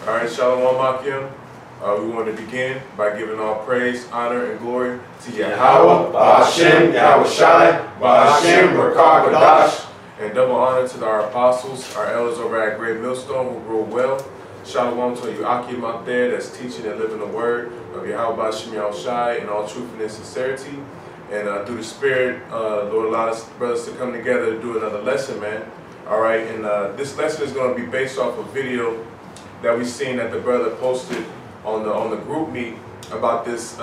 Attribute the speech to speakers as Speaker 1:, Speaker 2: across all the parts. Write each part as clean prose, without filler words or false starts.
Speaker 1: All right, Shalom Akim. We want to begin by giving all praise, honor, and glory to YAHAWAH, BAHASHAM, YAHAWASHI, BAHASHAM, BARAK, and double honor to our apostles, our elders over at GreatMillStone who grow well. Shalom to you Akim out there that's teaching and living the word of YAHAWASHI in all truth and sincerity. And through the Spirit, Lord, allow us brothers to come together to do another lesson, man. All right, and this lesson is going to be based off a video that we seen that the brother posted on the group meet about this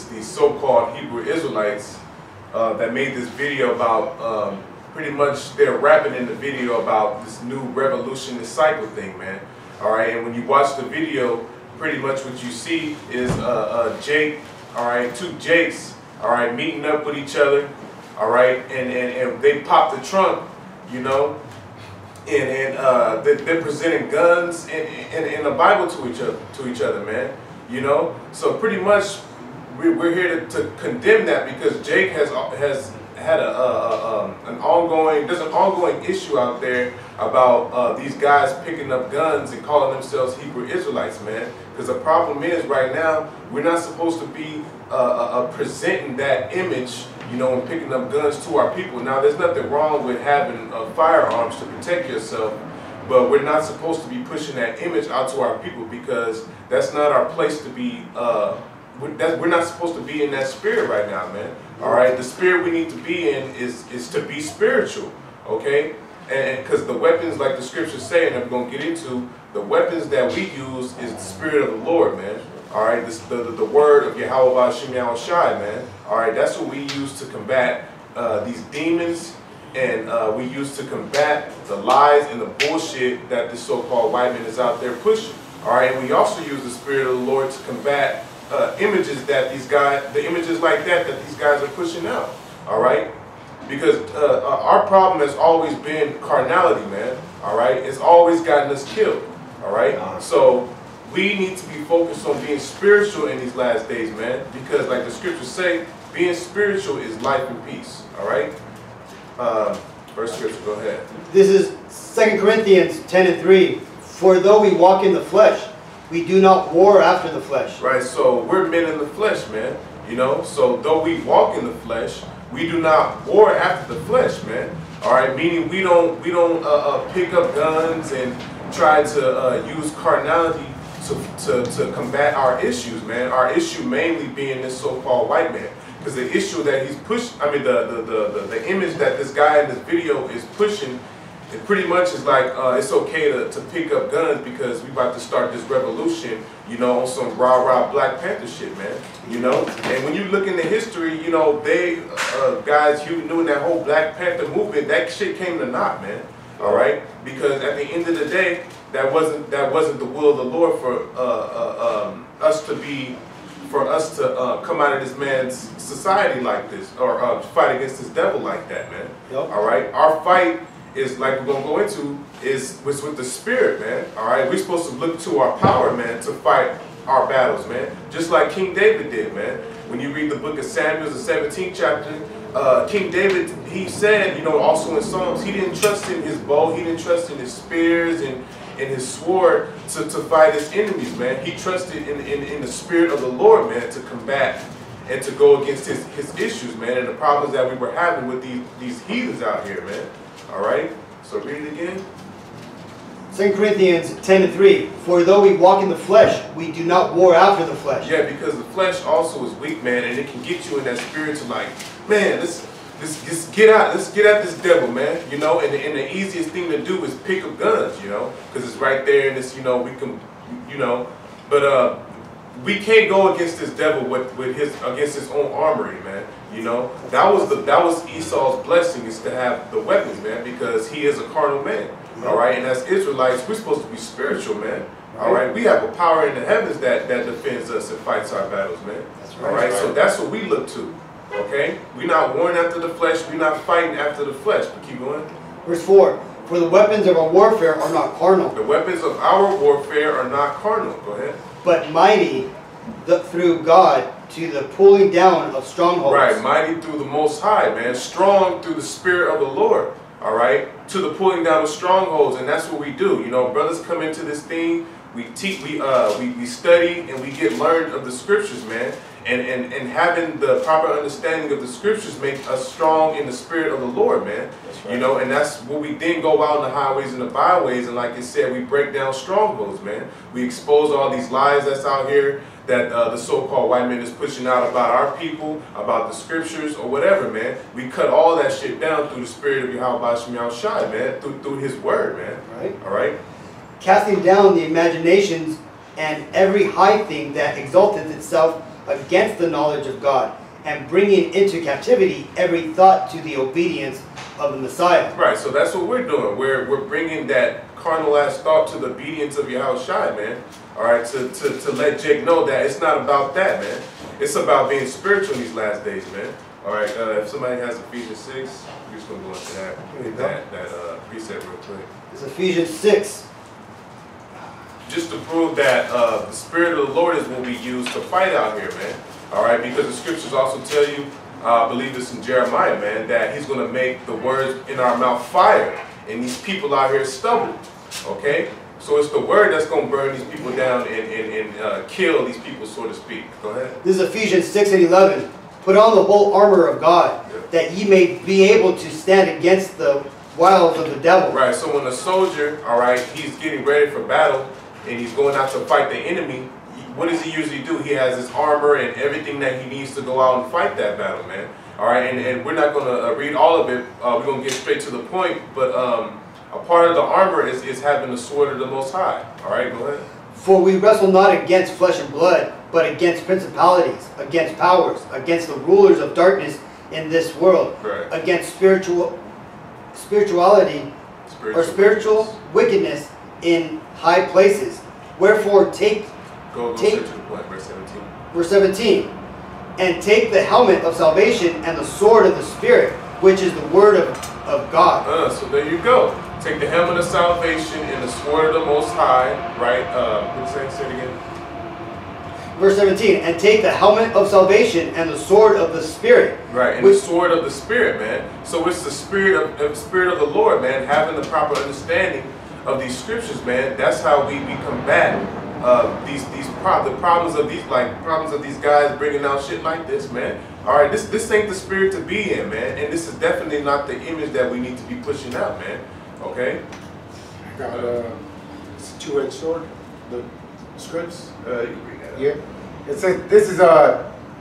Speaker 1: these so-called Hebrew Israelites that made this video about pretty much they're rapping in the video about this new revolution, this cycle thing, man. All right, and when you watch the video, pretty much what you see is Jake, all right, two Jakes, all right, meeting up with each other, all right, and they pop the trunk, you know. And they're presenting guns and the Bible to each other, man. You know, so pretty much we're here to condemn that because Jake has had an ongoing issue out there about these guys picking up guns and calling themselves Hebrew Israelites, man. Because the problem is right now we're not supposed to be presenting that image, you know, and picking up guns to our people. Now, there's nothing wrong with having firearms to protect yourself, but we're not supposed to be pushing that image out to our people because that's not our place to be. We're not supposed to be in that spirit right now, man. All right, the spirit we need to be in is to be spiritual, okay? And because the weapons, like the scriptures say, and I'm going to get into, the weapons that we use is the Spirit of the Lord, man. All right, the word of YAHAWASHI, man. All right, that's what we use to combat these demons, and we use to combat the lies and the bullshit that this so-called white man is out there pushing. All right, and we also use the Spirit of the Lord to combat images that these guys, the images like that these guys are pushing out. All right, because our problem has always been carnality, man. All right, it's always gotten us killed. All right, so we need to be focused on being spiritual in these last days, man, because like the scriptures say, being spiritual is life and peace, all right? First scripture, go ahead.
Speaker 2: This is 2 Corinthians 10:3. For though we walk in the flesh, we do not war after the flesh.
Speaker 1: Right, so we're men in the flesh, man, you know? So though we walk in the flesh, we do not war after the flesh, man. All right, meaning we don't pick up guns and try to use carnality to combat our issues, man. Our issue mainly being this so-called white man, because the issue that he's pushing, I mean, the image that this guy in this video is pushing, it pretty much is like it's okay to pick up guns because we about to start this revolution, you know, on some rah-rah Black Panther shit, man. You know, and when you look into history, you know, they guys you knew in that whole Black Panther movement, that shit came to naught, man. All right, because at the end of the day, that wasn't the will of the Lord for us to come out of this man's society like this, or fight against this devil like that, man. Yep. All right, our fight is, like we're gonna go into, is with the Spirit, man. All right, we're supposed to look to our power, man, to fight our battles, man. Just like King David did, man. When you read the book of Samuel, the 17th chapter. King David, he said, you know, also in Psalms, he didn't trust in his bow, he didn't trust in his spears and his sword to fight his enemies, man. He trusted in the Spirit of the Lord, man, to combat and to go against his issues, man, and the problems that we were having with these heathens out here, man. All right, so read it again.
Speaker 2: 2 Corinthians 10:3. For though we walk in the flesh, we do not war after the flesh.
Speaker 1: Yeah, because the flesh also is weak, man, and it can get you in that spirit to like, man, let's get at this devil, man, you know, and the easiest thing to do is pick up guns, you know, because it's right there and it's, you know, we can, you know, but we can't go against this devil against his own armory, man. You know, that was Esau's blessing, is to have the weapons, man, because he is a carnal man. All right, and as Israelites, we're supposed to be spiritual, man. All right, we have a power in the heavens that defends us and fights our battles, man. That's right. All right, so that's what we look to. Okay, we're not warring after the flesh. We're not fighting after the flesh. But keep going.
Speaker 2: Verse 4. For the weapons of our warfare are not carnal.
Speaker 1: The weapons of our warfare are not carnal. Go ahead.
Speaker 2: But mighty through God to the pulling down of strongholds.
Speaker 1: Right, mighty through the Most High, man. Strong through the Spirit of the Lord. All right, to the pulling down of strongholds, and that's what we do. You know, brothers come into this thing we teach, we study, and we get learned of the scriptures, man. And having the proper understanding of the scriptures make us strong in the spirit of the Lord, man. Right. You know, and that's what we then go out in the highways and the byways, and like I said, we break down strongholds, man. We expose all these lies that's out here that the so-called white man is pushing out about our people, about the scriptures, or whatever, man. We cut all that shit down through the spirit of YAHAWASHI, man, through his word, man.
Speaker 2: Right.
Speaker 1: All right?
Speaker 2: Casting down the imaginations and every high thing that exalteth itself against the knowledge of God, and bringing into captivity every thought to the obedience of the Messiah.
Speaker 1: Right, so that's what we're doing. We're bringing that carnal ass thought to the obedience of Yahawashi, man. All right, to let Jake know that it's not about that, man. It's about being spiritual in these last days, man. All right, if somebody has Ephesians 6, we're just going to go into that precept real quick.
Speaker 2: It's Ephesians 6.
Speaker 1: Just to prove that the Spirit of the Lord is what we use to fight out here, man. All right, because the scriptures also tell you, I believe this in Jeremiah, man, that he's going to make the words in our mouth fire, and these people out here stubble, okay? So it's the word that's going to burn these people down and kill these people, so to speak. Go ahead.
Speaker 2: This is Ephesians 6 and 11. Put on the whole armor of God, that ye may be able to stand against the wiles of the devil.
Speaker 1: Right, so when a soldier, all right, he's getting ready for battle, and he's going out to fight the enemy, what does he usually do? He has his armor and everything that he needs to go out and fight that battle, man. All right, and we're not going to read all of it. We're going to get straight to the point, but a part of the armor is having the sword of the Most High. All right, go ahead.
Speaker 2: For we wrestle not against flesh and blood, but against principalities, against powers, against the rulers of darkness in this world,
Speaker 1: right,
Speaker 2: against spiritual wickedness in high places. Wherefore take
Speaker 1: go straight to the point, verse 17.
Speaker 2: Verse 17. And take the helmet of salvation and the sword of the Spirit, which is the word of God.
Speaker 1: So there you go. Take the helmet of salvation and the sword of the Most High, right? Say it again.
Speaker 2: Verse 17. And take the helmet of salvation and the sword of the Spirit.
Speaker 1: Right, and the sword of the Spirit, man. So it's the spirit of the Lord, man, having the proper understanding of these scriptures, man. That's how we combat the problems of these guys bringing out shit like this, man. All right, this ain't the spirit to be in, man, and this is definitely not the image that we need to be pushing out, man. Okay.
Speaker 3: I got it's a two-edged sword. The scripts.
Speaker 1: You can bring that up.
Speaker 3: Yeah. It says this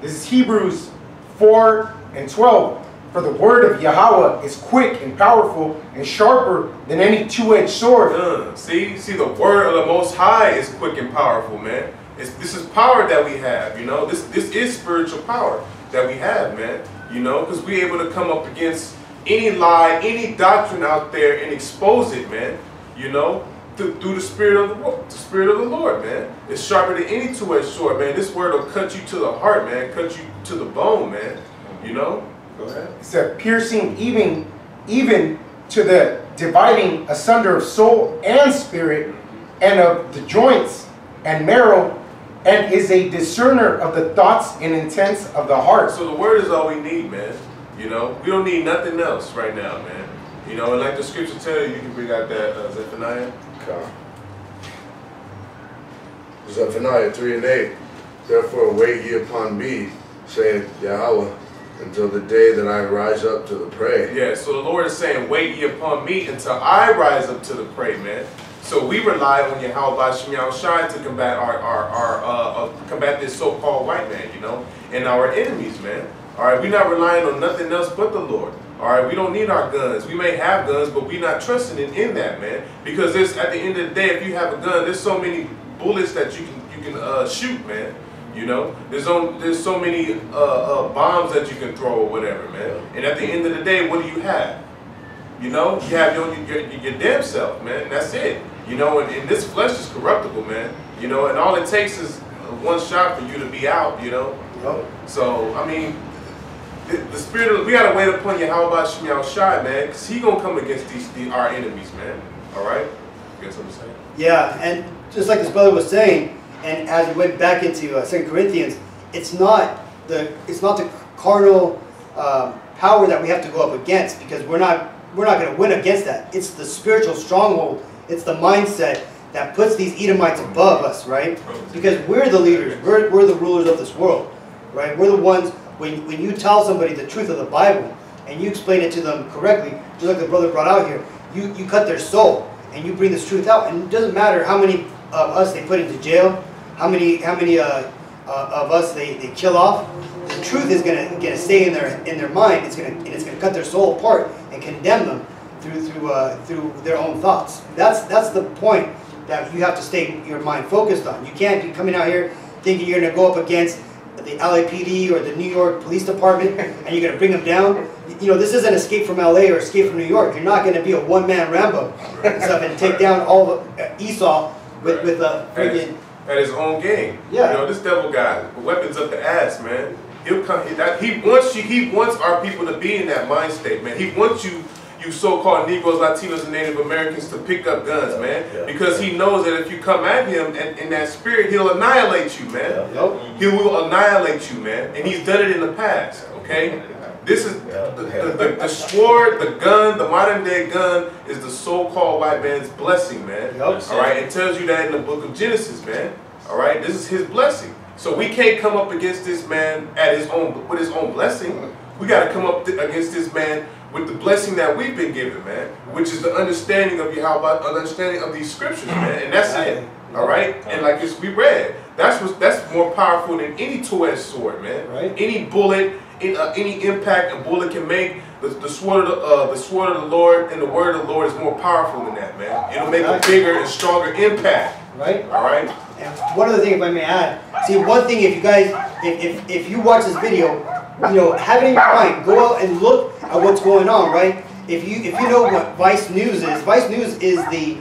Speaker 3: is Hebrews 4 and 12. For the word of Yahweh is quick and powerful and sharper than any two-edged sword.
Speaker 1: See, the word of the Most High is quick and powerful, man. This is power that we have, you know. This is spiritual power that we have, man. You know, because we're able to come up against any lie, any doctrine out there and expose it, man. You know, through the spirit of the Lord, man. It's sharper than any two-edged sword, man. This word will cut you to the heart, man. Cut you to the bone, man. You know. Go ahead.
Speaker 3: It's a piercing even to the dividing asunder of soul and spirit, and of the joints and marrow, and is a discerner of the thoughts and intents of the heart.
Speaker 1: So the word is all we need, man. You know, we don't need nothing else right now, man. You know, and like the scripture tell you, you can bring out that Zephaniah.
Speaker 4: Okay. Zephaniah 3 and 8. Therefore wait ye upon me, saith Yahweh, until the day that I rise up to the prey.
Speaker 1: Yeah, so the Lord is saying, wait ye upon me until I rise up to the prey, man. So we rely on YAHAWASHI to combat combat this so-called white man, you know, and our enemies, man. All right, we're not relying on nothing else but the Lord. All right, we don't need our guns. We may have guns, but we're not trusting in that, man. Because at the end of the day, if you have a gun, there's so many bullets that you can shoot, man. You know, there's so many bombs that you can throw or whatever, man. And at the end of the day, what do you have? You know, you have your damn self, man. That's it. You know, and this flesh is corruptible, man. You know, and all it takes is one shot for you to be out. You know. So I mean, the spirit of, we gotta wait upon YAHAWASHI, man, because he gonna come against our enemies, man. All right. You got something to say?
Speaker 2: Yeah, and just like this brother was saying. And as we went back into 2 Corinthians, it's not the carnal power that we have to go up against, because we're not going to win against that. It's the spiritual stronghold. It's the mindset that puts these Edomites above us, right? Because we're the leaders, we're the rulers of this world, right? We're the ones, when you tell somebody the truth of the Bible, and you explain it to them correctly, just like the brother brought out here, you cut their soul, and you bring this truth out, and it doesn't matter how many of us they put into jail, how many of us they kill off. The truth is gonna stay in their mind. It's gonna cut their soul apart and condemn them through their own thoughts. That's the point that you have to stay your mind focused on. You can't be coming out here thinking you're gonna go up against the LAPD or the New York Police Department and you're gonna bring them down. You know, this isn't Escape from LA or Escape from New York. You're not gonna be a one-man Rambo and stuff and take down all of Esau with a freaking
Speaker 1: at his own game.
Speaker 2: Yeah.
Speaker 1: You know, this devil guy, weapons up the ass, man. He'll come. He wants you. He wants our people to be in that mind state, man. He wants you so-called Negroes, Latinos, and Native Americans to pick up guns, man. Because he knows that if you come at him in that spirit, he'll annihilate you, man. He will annihilate you, man. And he's done it in the past, okay? This is the sword, the gun, the modern day gun is the so-called white man's blessing, man. All right, it tells you that in the book of Genesis, man. All right, this is his blessing. So we can't come up against this man with his own blessing. We got to come up against this man with the blessing that we've been given, man, which is the understanding of YAHAWAH, understanding of these scriptures, man, and that's it. All right, and like we read, that's more powerful than any two-edged sword, man.
Speaker 2: Right.
Speaker 1: Any bullet, any impact a bullet can make. The sword of the Lord and the word of the Lord is more powerful than that, man. It'll make a bigger and stronger impact.
Speaker 2: Right.
Speaker 1: All right.
Speaker 2: And one other thing, if I may add, see, one thing, if you guys, if you watch this video, you know, have it in your mind, go out and look at what's going on, right? If you know what Vice News is the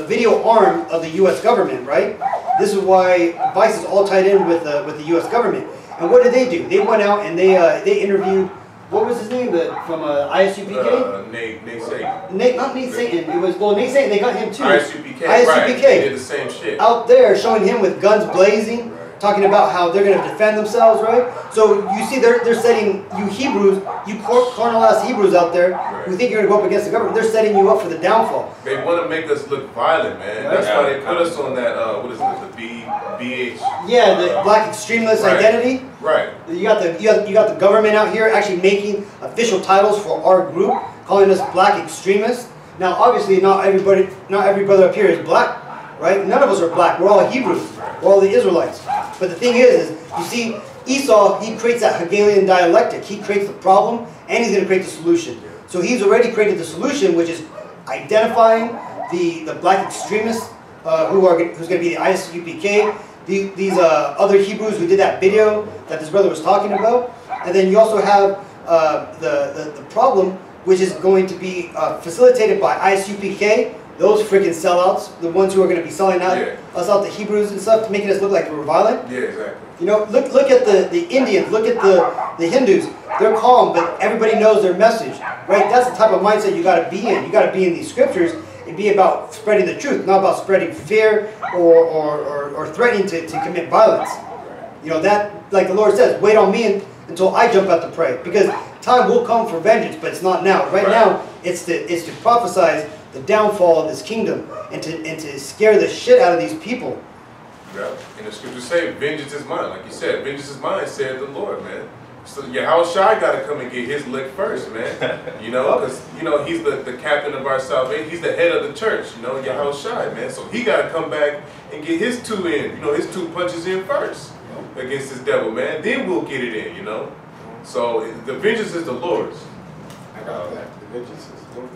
Speaker 2: video arm of the U.S. government, right? This is why Vice is all tied in with the U.S. government. And what did they do? They went out and they interviewed, what was his name? From ISUPK?
Speaker 1: Nate Satan.
Speaker 2: Not Nate Satan. It was, well, Nate Satan, they got him too.
Speaker 1: ISUPK,
Speaker 2: ISUPK.
Speaker 1: right. They did the same shit.
Speaker 2: Out there showing him with guns blazing, talking about how they're going to defend themselves, right? So you see they're setting you Hebrews, you carnal-ass Hebrews out there who think you're going to go up against the government, they're setting you up for the downfall.
Speaker 1: They want to make us look violent, man. That's why they put us on that, what is it, the BH?
Speaker 2: Yeah, the black extremist identity.
Speaker 1: Right.
Speaker 2: You got the government out here actually making official titles for our group, calling us black extremists. Now, obviously, not every brother up here is black, right? None of us are black. We're all Hebrews. We're all the Israelites. But the thing is you see, Esau, he creates that Hegelian dialectic. He creates the problem, and he's going to create the solution. So he's already created the solution, which is identifying the black extremists who's going to be the ISUPK, these other Hebrews who did that video that this brother was talking about. And then you also have the problem, which is going to be facilitated by ISUPK, those freaking sellouts, the ones who are going to be selling out us out, the Hebrews and stuff, making us look like we're violent.
Speaker 1: Yeah, exactly.
Speaker 2: You know, look at the Indians, look at the Hindus. They're calm, but everybody knows their message, right? That's the type of mindset you got to be in. You got to be in these scriptures and be about spreading the truth, not about spreading fear or threatening to commit violence. You know, that, like the Lord says, wait on me until I jump out to pray, because time will come for vengeance, but it's not now. Right now, it's to prophesize the downfall of this kingdom and to scare the shit out of these people.
Speaker 1: Yeah, and the scriptures say, vengeance is mine. Like you said, vengeance is mine, said the Lord, man. So YAHAWASHI got to come and get his lick first, man. You know, because, you know, he's the captain of our salvation. He's the head of the church, you know, YAHAWASHI, man. So he got to come back and get his two in, you know, his two punches in first against this devil, man. Then we'll get it in, you know. So the vengeance is the Lord's.
Speaker 3: I got that. The vengeance is the Lord's.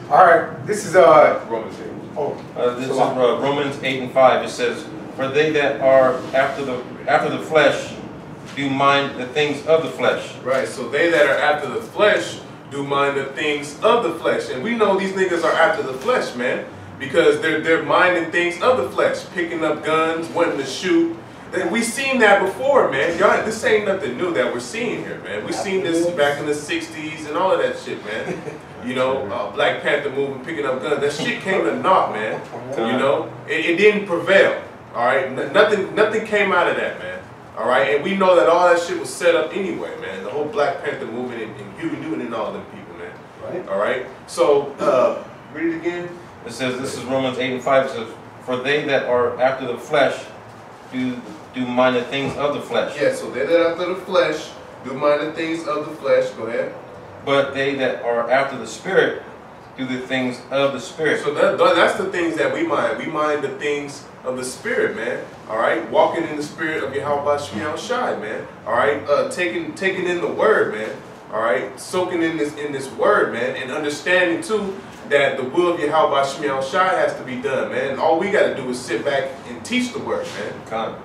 Speaker 3: All right, this is
Speaker 1: Romans 8.
Speaker 5: This is Romans 8:5. It says, "For they that are after the flesh do mind the things of the flesh."
Speaker 1: Right. So they that are after the flesh do mind the things of the flesh, and we know these niggas are after the flesh, man, because they're minding things of the flesh, picking up guns, wanting to shoot. We seen that before, man. Y'all, this ain't nothing new that we're seeing here, man. We seen this back in the '60s and all of that shit, man. You know, Black Panther movement, picking up guns. That shit came to naught, man. You know, it didn't prevail. All right, nothing came out of that, man. All right, and we know that all that shit was set up anyway, man. The whole Black Panther movement and Huey Newton and all them people, man.
Speaker 2: Right.
Speaker 1: All right. So read it again.
Speaker 5: It says, this is Romans 8:5. It says, for they that are after the flesh do mind the things of the flesh.
Speaker 1: Yeah, so they that are after the flesh do mind the things of the flesh. Go ahead.
Speaker 5: But they that are after the Spirit do the things of the Spirit.
Speaker 1: So that's the things that we mind. We mind the things of the Spirit, man. All right, walking in the Spirit of YAHAWASHI, man. All right, taking in the Word, man. All right, soaking in this Word, man, and understanding too that the will of YAHAWASHI has to be done, man. All we got to do is sit back and teach the Word, man.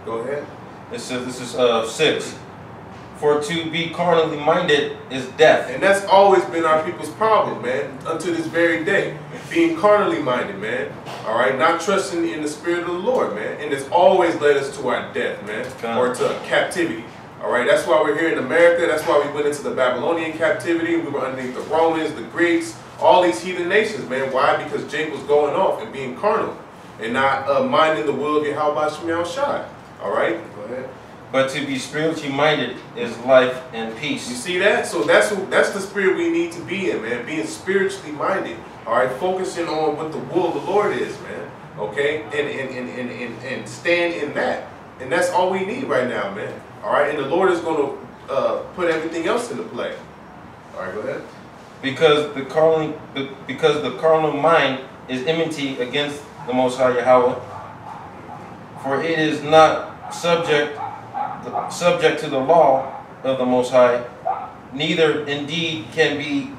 Speaker 1: Go ahead.
Speaker 5: It says, this is 6. For to be carnally minded is death.
Speaker 1: And that's always been our people's problem, man, until this very day. Being carnally minded, man. All right, not trusting in the Spirit of the Lord, man. And it's always led us to our death, man, or to captivity. All right, that's why we're here in America. That's why we went into the Babylonian captivity. We were underneath the Romans, the Greeks, all these heathen nations, man. Why? Because Jake was going off and being carnal and not minding the will of YAHAWASHI. All right, go ahead.
Speaker 5: But to be spiritually minded is life and peace.
Speaker 1: You see that? So that's the spirit we need to be in, man. Being spiritually minded. All right, focusing on what the will of the Lord is, man. Okay, and stand in that. And that's all we need right now, man. All right, and the Lord is going to put everything else into play. All right, go ahead.
Speaker 5: Because the carnal mind is enmity against the Most High Yahweh, for it is not subject to the law of the Most High, neither indeed can be.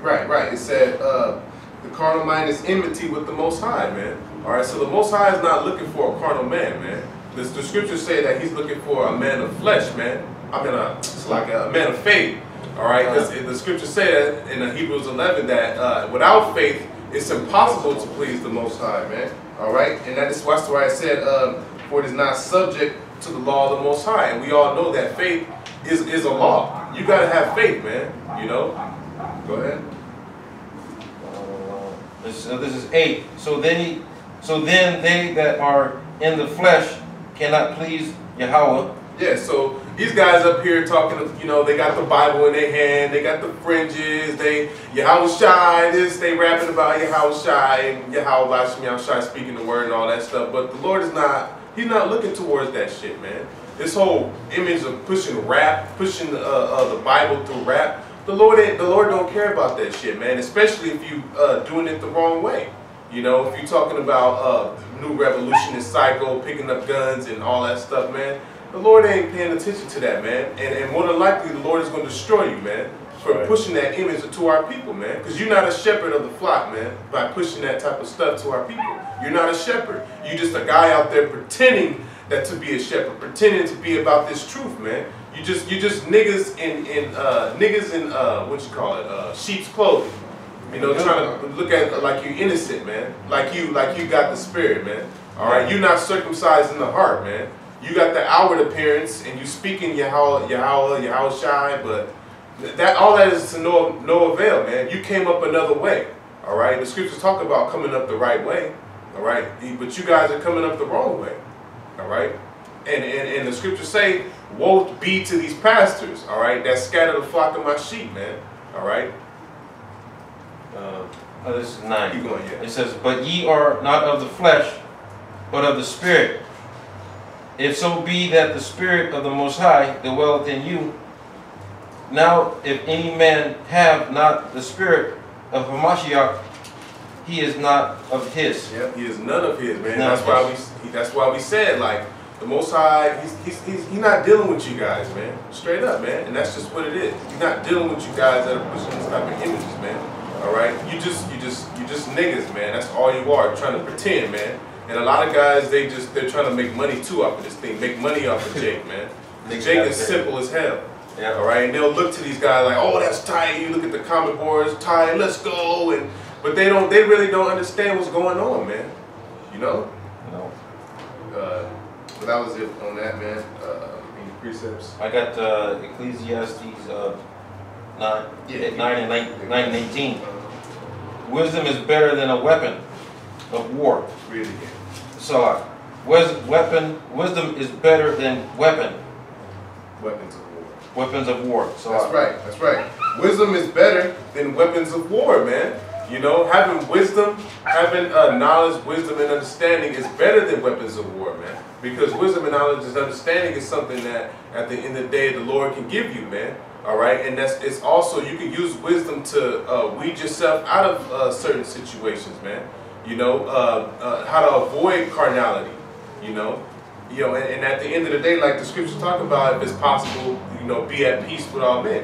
Speaker 1: Right. It said the carnal mind is enmity with the Most High, man. All right, so the Most High is not looking for a carnal man, man. The scriptures say that He's looking for a man of flesh, man. I mean, it's like a man of faith. All right, because the scripture said in Hebrews 11 that without faith, it's impossible to please the Most High, man. All right, and that's why it said, for it is not subject to the law of the Most High. And we all know that faith is a law. You got to have faith, man. You know? Go ahead.
Speaker 5: This is 8. So then they that are in the flesh cannot please Yahweh.
Speaker 1: Yeah, so these guys up here talking, you know, they got the Bible in their hand, they got the fringes, they YAHAWASHI, this, they rapping about YAHAWASHI and YAHAWASHI speaking the word and all that stuff. But the Lord is not, He's not looking towards that shit, man. This whole image of pushing rap, pushing the Bible through rap, the Lord don't care about that shit, man. Especially if you doing it the wrong way. You know, if you're talking about new revolutionist cycle, picking up guns and all that stuff, man. The Lord ain't paying attention to that, man. And more than likely, the Lord is going to destroy you, man, for pushing that image to our people, man. Because you're not a shepherd of the flock, man, by pushing that type of stuff to our people. You're not a shepherd. You're just a guy out there pretending that to be a shepherd, pretending to be about this truth, man. You just niggas in what you call it, sheep's clothing. You know, trying to look at it like you're innocent, man. Like you got the spirit, man. All right, you're not circumcised in the heart, man. You got the outward appearance, and you speaking YAHAWASHI, but all that is to no avail, man. You came up another way, all right? The scriptures talk about coming up the right way, all right? But you guys are coming up the wrong way, all right? And the scriptures say, woe be to these pastors, all right, that scatter the flock of my sheep, man, all right?
Speaker 5: This is 9.
Speaker 1: Keep going, yeah.
Speaker 5: It says, but ye are not of the flesh, but of the Spirit. If so be that the Spirit of the Most High dwelleth in you. Now, if any man have not the Spirit of Hamashiach, he is not of His.
Speaker 1: Yeah, he is none of His, man. That's why we said, like, the Most High, he's not dealing with you guys, man. Straight up, man. And that's just what it is. He's not dealing with you guys that are pushing this type of images, man. All right, you just niggas, man. That's all you are, trying to pretend, man. And a lot of guys, they're trying to make money too off of this thing, make money off of Jake, man. Jake is simple as hell.
Speaker 5: Yeah.
Speaker 1: All right, and they'll look to these guys like, oh, that's tight. You look at the comment boards, tight. Let's go. But they really don't understand what's going on, man. You know.
Speaker 5: No.
Speaker 1: But that was it on that, man. Any precepts?
Speaker 5: I got Ecclesiastes 9 and 18. Wisdom is better than a weapon of war.
Speaker 1: Read it again.
Speaker 5: So, wisdom is better than weapons of war.
Speaker 1: Weapons of war.
Speaker 5: So
Speaker 1: That's right. Wisdom is better than weapons of war, man. You know, having wisdom, having knowledge, wisdom, and understanding is better than weapons of war, man. Because wisdom and knowledge and understanding is something that, at the end of the day, the Lord can give you, man. All right, and it's also, you can use wisdom to weed yourself out of certain situations, man. You know, how to avoid carnality. You know, and at the end of the day, like the scriptures talk about, if it's possible, you know, be at peace with all men.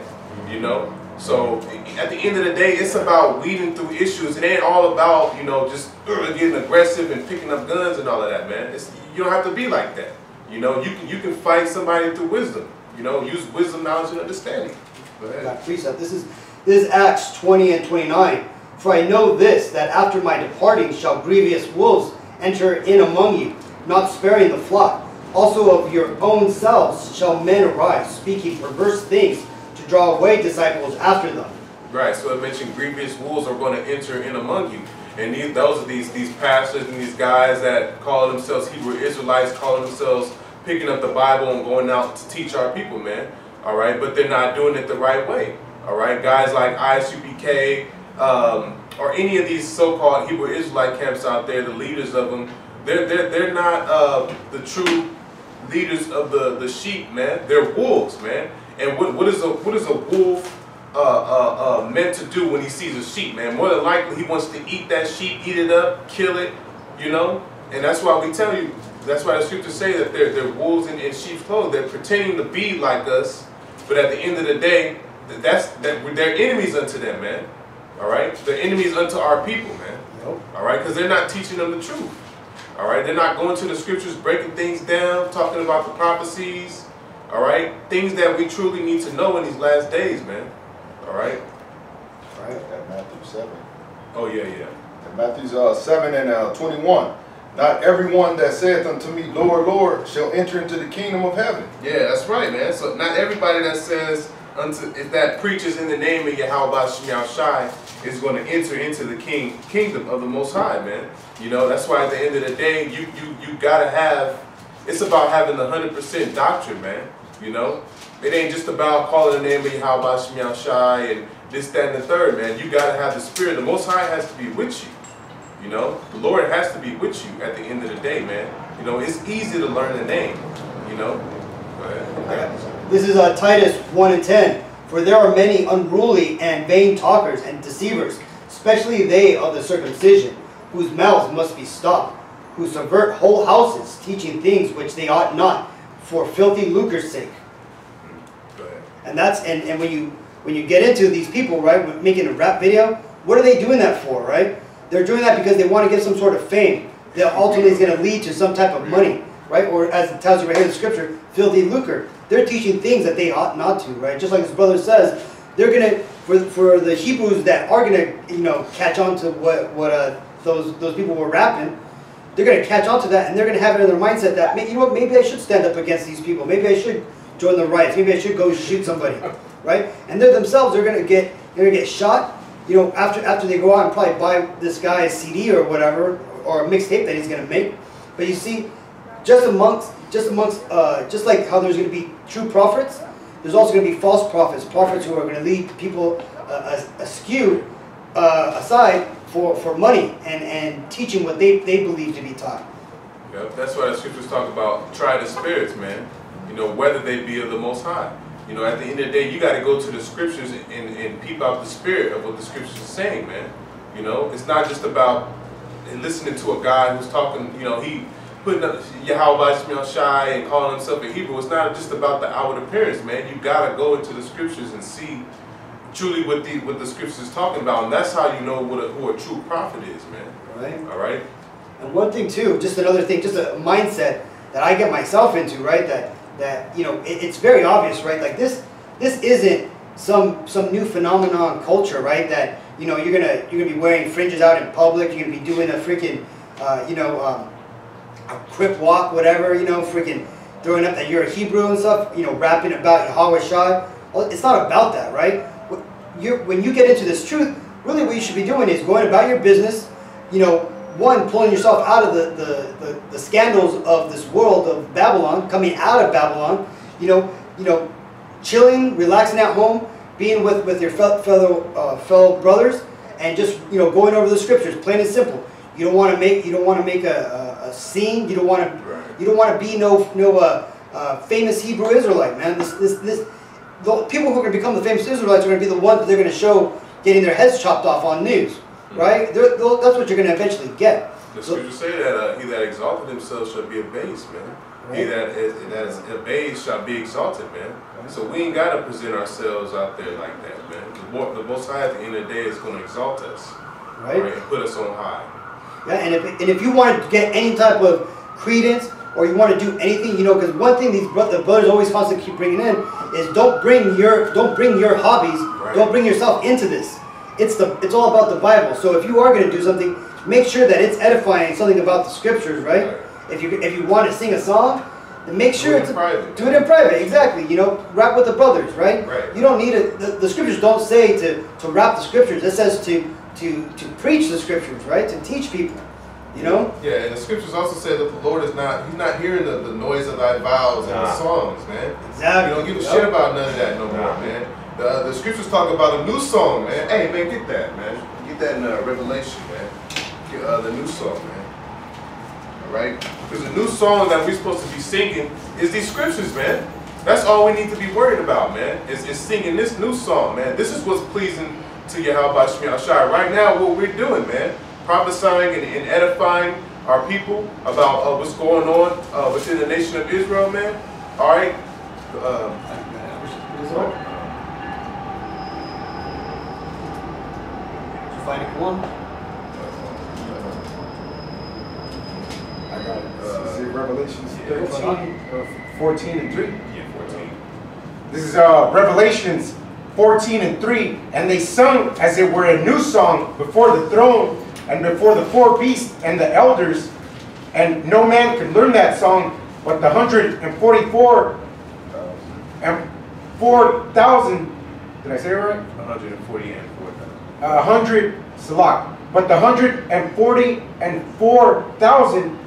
Speaker 1: You know. So at the end of the day, it's about weeding through issues. It ain't all about, you know, just getting aggressive and picking up guns and all of that, man. You don't have to be like that. You know, you can fight somebody through wisdom. You know, use wisdom, knowledge, and understanding. Go ahead.
Speaker 2: Precept. This is Acts 20 and 29. For I know this, that after my departing shall grievous wolves enter in among you, not sparing the flock. Also of your own selves shall men arise, speaking perverse things, draw away disciples after them.
Speaker 1: Right, so it mentioned grievous wolves are going to enter in among you. And those are these pastors and these guys that call themselves Hebrew Israelites, calling themselves picking up the Bible and going out to teach our people, man. All right, but they're not doing it the right way. All right, guys like ISUPK or any of these so-called Hebrew Israelite camps out there, the leaders of them, they're not the true leaders of the sheep, man. They're wolves, man. And what is a wolf meant to do when he sees a sheep, man? More than likely, he wants to eat that sheep, eat it up, kill it, you know? And that's why we tell you, that's why the scriptures say that they're wolves in sheep's clothing. They're pretending to be like us, but at the end of the day, they're enemies unto them, man. All right? They're enemies unto our people, man. All right? Because they're not teaching them the truth. All right? They're not going to the scriptures, breaking things down, talking about the prophecies. All right, things that we truly need to know in these last days, man. All right.
Speaker 6: Right. At Matthew 7.
Speaker 1: Oh yeah.
Speaker 6: At Matthew 7 and 21. Not everyone that saith unto me, Lord, Lord, shall enter into the kingdom of heaven.
Speaker 1: Yeah, that's right, man. So not everybody that says if that preaches in the name of YAHAWASHI is going to enter into the kingdom of the Most High, man. You know, that's why at the end of the day, you gotta have. It's about having the 100% doctrine, man. You know, it ain't just about calling the name of YAHAWASHI and this, that, and the third, man. You gotta have the Spirit. The Most High has to be with you. You know, the Lord has to be with you at the end of the day, man. You know, it's easy to learn the name. You know. Go ahead.
Speaker 2: This is Titus 1 and 10. For there are many unruly and vain talkers and deceivers, especially they of the circumcision, whose mouths must be stopped, who subvert whole houses, teaching things which they ought not, for filthy lucre's sake.
Speaker 1: Go ahead.
Speaker 2: And that's and when you get into these people, right, making a rap video, what are they doing that for, right? They're doing that because they want to get some sort of fame that ultimately is going to lead to some type of money, right? Or as it tells you right here in the scripture, filthy lucre. They're teaching things that they ought not to, right? Just like his brother says, they're going to, for the Hebrews that are going to, you know, catch on to what those people were rapping, they're going to catch on to that, and they're going to have it in their mindset that, you know what, maybe I should stand up against these people. Maybe I should join the riots. Maybe I should go shoot somebody, right? And they themselves are going to get shot. You know, after they go out and probably buy this guy's CD or whatever, or a mixtape that he's going to make. But you see, just like how there's going to be true prophets, there's also going to be false prophets, prophets who are going to lead people askew, aside for money and teaching what they believe to be taught.
Speaker 1: Yep, that's why the scriptures talk about try the spirits, man. You know, whether they be of the Most High. You know, at the end of the day, you got to go to the scriptures and peep out the spirit of what the scriptures are saying, man. You know, it's not just about listening to a guy who's talking, you know, he putting up YAHAWASHI and calling himself a Hebrew. It's not just about the outward appearance, man. You got to go into the scriptures and see truly what the scriptures is talking about. And that's how you know who a true prophet is, man.
Speaker 2: Right.
Speaker 1: All right.
Speaker 2: And one thing too, just another thing, just a mindset that I get myself into, right? That you know, it's very obvious, right? Like this isn't some new phenomenon culture, right? That, you know, you're gonna be wearing fringes out in public. You're gonna be doing a freaking a crip walk, whatever, you know, freaking throwing up that you're a Hebrew and stuff. You know, rapping about YAHAWASHI. Well, it's not about that, right? When you get into this truth, really what you should be doing is going about your business. You know, one, pulling yourself out of the scandals of this world of Babylon, coming out of Babylon, you know, chilling, relaxing at home, being with your fellow brothers, and just going over the scriptures, plain and simple. You don't want to make a scene. You don't want to be no famous Hebrew Israelite, man. The people who are going to become the famous Israelites are going to be the ones that they're going to show getting their heads chopped off on news, right? That's what you're going to eventually get.
Speaker 1: The scriptures say that he that exalted himself shall be abased, man. Right. He that is abased shall be exalted, man. Right. So we ain't got to present ourselves out there like that, man. The Most High at the end of the day is going to exalt us, right? And put us on high.
Speaker 2: Yeah, and if you want to get any type of credence, or you want to do anything, because one thing the brothers always constantly keep bringing in is don't bring your hobbies, right. Don't bring yourself into this. It's all about the Bible. So if you are going to do something, make sure that it's edifying something about the scriptures, right? If you want to sing a song, then make sure do it in private, exactly. Rap with the brothers, right? You don't need it. The scriptures don't say to rap the scriptures. It says to preach the scriptures, right? To teach people.
Speaker 1: Yeah, and the scriptures also say that the Lord he's not hearing the noise of thy vows and the songs, man. Exactly. You don't give a shit about none of that no more, man. The scriptures talk about a new song, man. Hey, man, get that, man. Get that in Revelation, man. Get the new song, man. All right? Because the new song that we're supposed to be singing is these scriptures, man. That's all we need to be worried about, man, is singing this new song, man. This is what's pleasing to YAHAWASHI. Right now, what we're doing, man, prophesying and edifying our people about what's going on within the nation of Israel, man. All right.
Speaker 2: Find it one.
Speaker 3: I got it. Is it Revelations 13, 14 and 3?
Speaker 1: Yeah, 14.
Speaker 3: This is Revelations 14 and 3. And they sung as it were a new song before the throne and before the four beasts and the elders. And no man could learn that song but the 144 and 4,000. Did I say it right?
Speaker 1: 140 and 4,000.
Speaker 3: 100 Salak. But the 140 and 4,000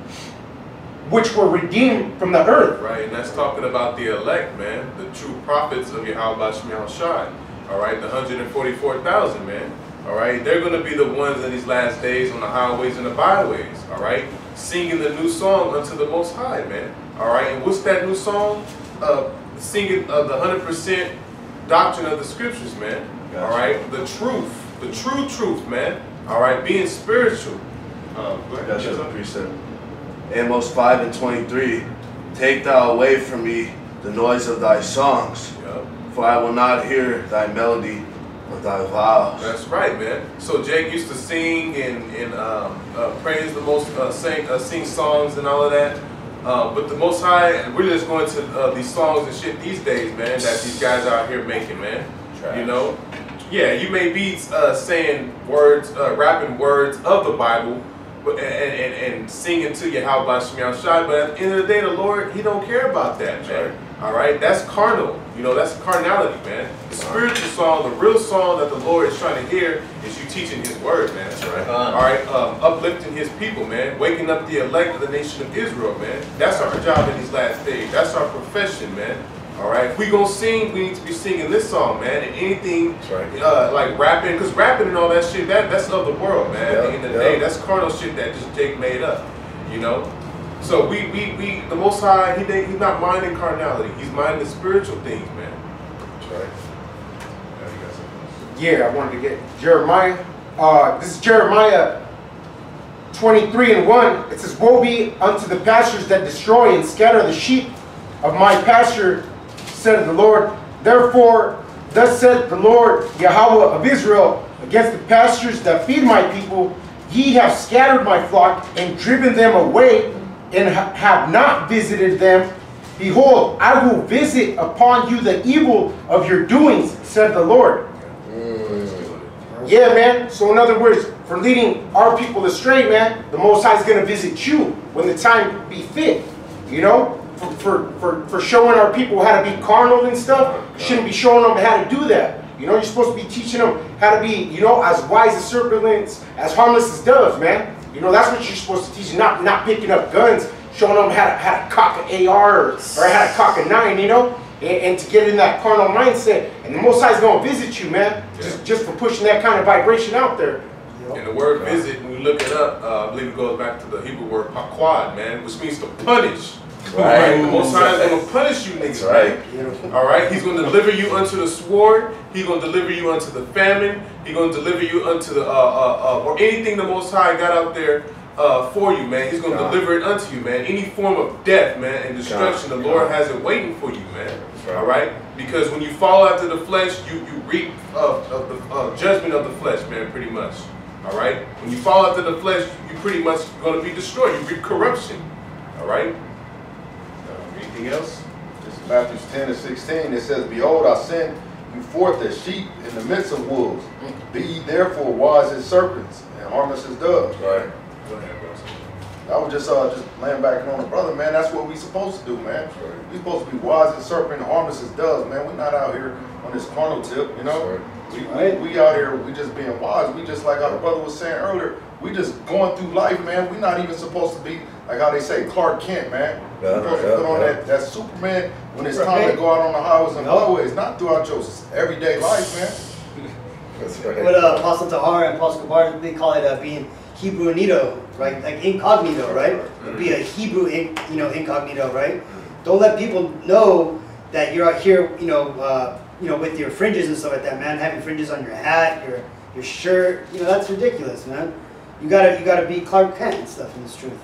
Speaker 3: which were redeemed from the earth.
Speaker 1: Right, and that's talking about the elect, man. The true prophets of YAHAWASHI. All right, the 144,000, man. All right, they're going to be the ones in these last days on the highways and the byways. All right, singing the new song unto the Most High, man. All right, and what's that new song? Singing the 100% doctrine of the scriptures, man. Gotcha. All right, the true truth, man. All right, being spiritual.
Speaker 4: That's a precept. Amos 5 and 23. Take thou away from me the noise of thy songs, for I will not hear thy melody or thy vows.
Speaker 1: That's right, man. So Jake used to sing and praise the Most, sing songs and all of that. But the Most High, we're just going to these songs and shit these days, man, that these guys out here making, man. Trash. Yeah, you may be saying words, rapping words of the Bible, but and singing to YAHAWASHI, but at the end of the day, the Lord, He don't care about that, man. All right, that's carnal. That's carnality, man. The spiritual song, the real song that the Lord is trying to hear is you teaching His word, man. That's right. All right, uplifting His people, man. Waking up the elect of the nation of Israel, man. That's our job in these last days. That's our profession, man. All right, if we gonna sing, we need to be singing this song, man. And anything like rapping, because rapping and all that shit, that's of the world, man. At the end of the day, that's carnal shit that just Jake made up, So we the Most High, He's not minding carnality. He's minding the spiritual things, man. That's right.
Speaker 3: Yeah, I wanted to get Jeremiah. This is Jeremiah 23 and 1. It says, "Woe be unto the pastures that destroy and scatter the sheep of my pasture, said the Lord. Therefore, thus said the Lord YAHAWAH of Israel, against the pastures that feed my people, ye have scattered my flock and driven them away, and have not visited them. Behold, I will visit upon you the evil of your doings, said the Lord." Yeah, man. So in other words, for leading our people astray, man, the Most High is going to visit you when the time be fit. For showing our people how to be carnal and stuff. You shouldn't be showing them how to do that. You're supposed to be teaching them how to be, as wise as serpents, as harmless as doves, man. That's what you're supposed to teach, not picking up guns, showing them how to cock an AR or how to cock a 9, and to get in that carnal mindset And the Most High is going to visit you, man, just for pushing that kind of vibration out there.
Speaker 1: And the word visit, when you look it up, I believe it goes back to the Hebrew word paquad, man, which means to punish.
Speaker 4: Right.
Speaker 1: The Most High is going to punish you niggas, right? All right? He's going to deliver you unto the sword. He's going to deliver you unto the famine. He's going to deliver you unto the, or anything the Most High got out there for you, man. He's going to deliver it unto you, man. Any form of death, man, and destruction, the Lord has it waiting for you, man. All right? Because when you fall after the flesh, you reap of the judgment of the flesh, man, pretty much. All right? When you fall after the flesh, you pretty much going to be destroyed. You reap corruption. All right? Anything else?
Speaker 6: This is Matthew 10 and 16. It says, Behold, I send you forth as sheep in the midst of wolves. Be ye therefore wise as serpents and harmless as doves.
Speaker 1: Right. Go ahead, bro.
Speaker 6: I was just laying back on the brother, man. That's what we supposed to do, man. We supposed to be wise as serpent and harmless as doves, man. We're not out here on this carnal tip, you know. We out here, we just being wise. We just like how the brother was saying earlier. We just going through life, man. We're not even supposed to be like how they say Clark Kent, man. We're supposed to put on that Superman when it's time to go out on the highways and byways, not throughout your everyday life, man.
Speaker 2: That's right. What Apostle Tahar and Apostle Kabar, they call it being Hebrewnito, right? Like incognito, right? Be a Hebrew, incognito, right? Don't let people know that you're out here, with your fringes and stuff like that, man. Having fringes on your hat, your shirt, that's ridiculous, man. You gotta be Clark Kent and stuff in this truth.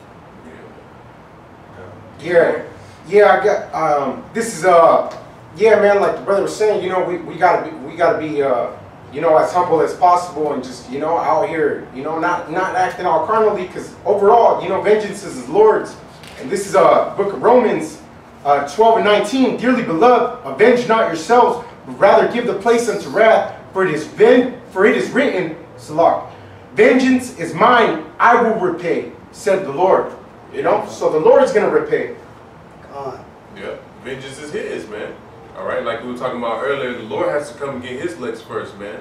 Speaker 3: Yeah, I got. This is man. Like the brother was saying, we gotta be as humble as possible and just out here, not acting all carnally, because overall, vengeance is the Lord's. And this is book of Romans 12 and 19. Dearly beloved, avenge not yourselves, but rather give the place unto wrath, for it is written, Salah, vengeance is mine, I will repay, said the Lord. So the Lord's gonna repay.
Speaker 1: Yeah, vengeance is His, man. All right, like we were talking about earlier, the Lord has to come and get His licks first, man.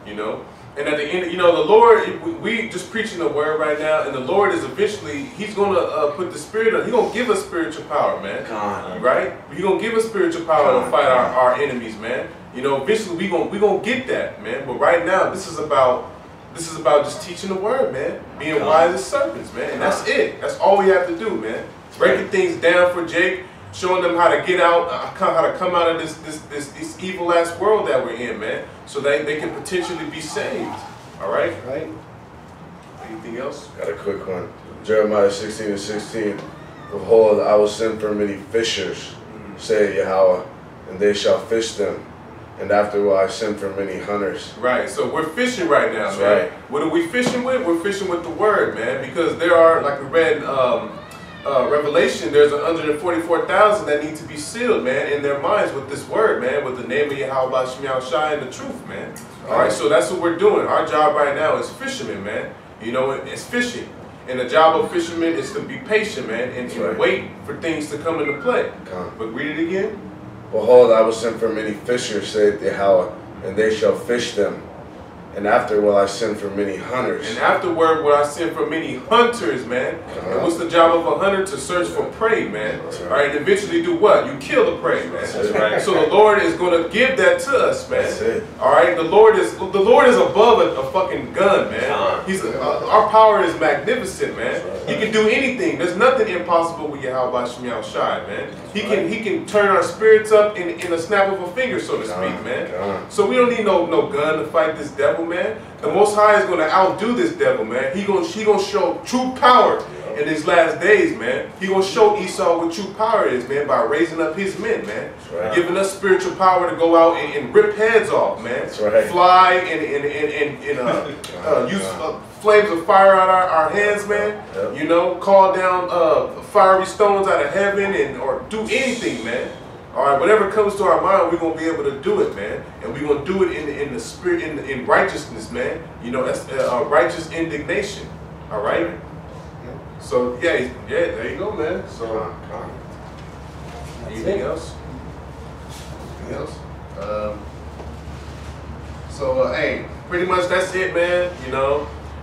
Speaker 1: And at the end, the Lord, we just preaching the word right now, and the Lord is eventually, He's gonna put the Spirit on. He's gonna give us spiritual power, man. Right? He's gonna give us spiritual power to fight our enemies, man. Eventually we gonna get that, man. But right now, this is about just teaching the word, man. Being wise as serpents, man. And that's it. That's all we have to do, man. Breaking things down for Jake, showing them how to get out, how to come out of this evil ass world that we're in, man. So that they can potentially be saved. All right?
Speaker 2: Right.
Speaker 1: Anything else?
Speaker 4: Got a quick one. Jeremiah 16 and 16. Behold, I will send for many fishers, saith Yahawah, and they shall fish them. And afterward I send for many hunters.
Speaker 1: Right, so we're fishing right now,
Speaker 4: That's
Speaker 1: man.
Speaker 4: right.
Speaker 1: What are we fishing with? We're fishing with the word, man. Because there are, like we read Revelation, there's 144,000 that need to be sealed, man, in their minds with this word, man, with the name of YAHAWASHI and the truth, man. All right, so that's what we're doing. Our job right now is fishermen, man. It's fishing. And the job of fishermen is to be patient, man, and wait for things to come into play. But read it again.
Speaker 4: Behold, I will send for many fishers, saith Yahawah, and they shall fish them. And after will I send for many hunters.
Speaker 1: And afterward will I send for many hunters, man. And what's the job of a hunter? To search for prey, man. All right, and eventually do what? You kill the prey, man. So the Lord is going to give that to us, man.
Speaker 4: That's it.
Speaker 1: All right, the Lord is above a fucking gun, man. Our power is magnificent, man. He can do anything. There's nothing impossible with YAHAWASHI, man. He can turn our spirits up in a snap of a finger, so to speak, man. So we don't need no gun to fight this devil, man. The Most High is going to outdo this devil, man. He gonna show true power in his last days, man. He gonna show Esau what true power is, man, by raising up his men, man. Giving us spiritual power to go out and rip heads off, man. Fly and use flames of fire out our hands, man. Call down fiery stones out of heaven or do anything, man. All right, whatever comes to our mind, we're gonna be able to do it, man, and we're gonna do it in the spirit, in righteousness, man. That's righteous indignation. All right. So yeah, there you go, man. So anything else? Anything else? Hey, pretty much that's it, man.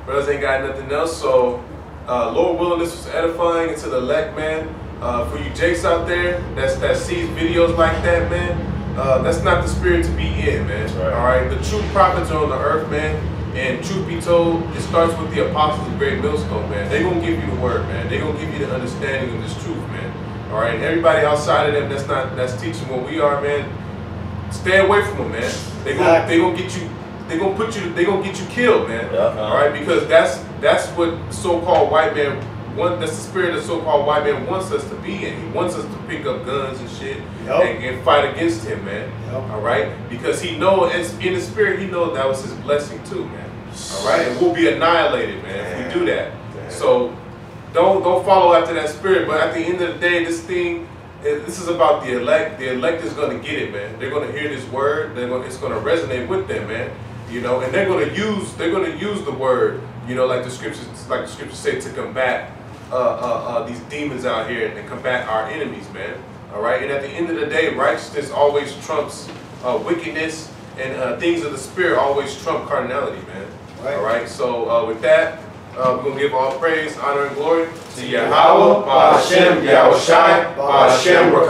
Speaker 1: Brothers ain't got nothing else. So Lord willing, this was edifying and to the elect, man. For you Jakes out there that sees videos like that, man, that's not the spirit to be in, man.
Speaker 6: Right.
Speaker 1: All right, the true prophets are on the earth, man. And truth be told, it starts with the apostles of GreatMillStone, man. They gonna give you the word, man. They gonna give you the understanding of this truth, man. All right, and everybody outside of them that's teaching what we are, man. Stay away from them, man. They gonna get you. They gonna get you killed, man.
Speaker 4: Yeah.
Speaker 1: All right, because that's what so-called white man. That's the spirit that so-called white man wants us to be in. He wants us to pick up guns and shit and fight against him, man. All right, because he knows in the spirit, he knows that was his blessing too, man. All right, and we'll be annihilated, man, if we do that. So don't follow after that spirit. But at the end of the day, this is about the elect. The elect is gonna get it, man. They're gonna hear this word. It's gonna resonate with them, man. You know, and they're gonna use the word. You know, like the scriptures say, to combat these demons out here and combat our enemies, man. All right, and at the end of the day, righteousness always trumps wickedness, and things of the spirit always trump carnality, man.
Speaker 2: Right.
Speaker 1: All right, so with that, we're gonna give all praise, honor, and glory to Yahawah, BAHASHAM, YAHAWASHI, BAHASHAM, We're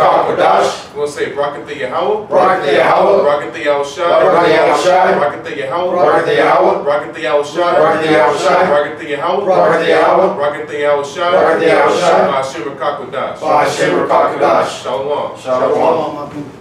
Speaker 1: gonna say BARAK Yahawah,
Speaker 3: BARAK Yahawah,
Speaker 1: BARAK YAHAWASHI,
Speaker 3: BARAK Yahawah,
Speaker 1: BARAK Yahawah,
Speaker 3: BARAK Yahawah,
Speaker 1: BARAK YAHAWASHI,
Speaker 3: BARAK Yahawah,
Speaker 1: BARAK Yahawah,
Speaker 3: BARAK Yahawah,
Speaker 1: BARAK YAHAWASHI,
Speaker 3: BARAK Yahawah,
Speaker 1: BAHASHAM
Speaker 3: BAHASHAM.
Speaker 1: Shalom.
Speaker 2: Shalom.
Speaker 1: Shalom.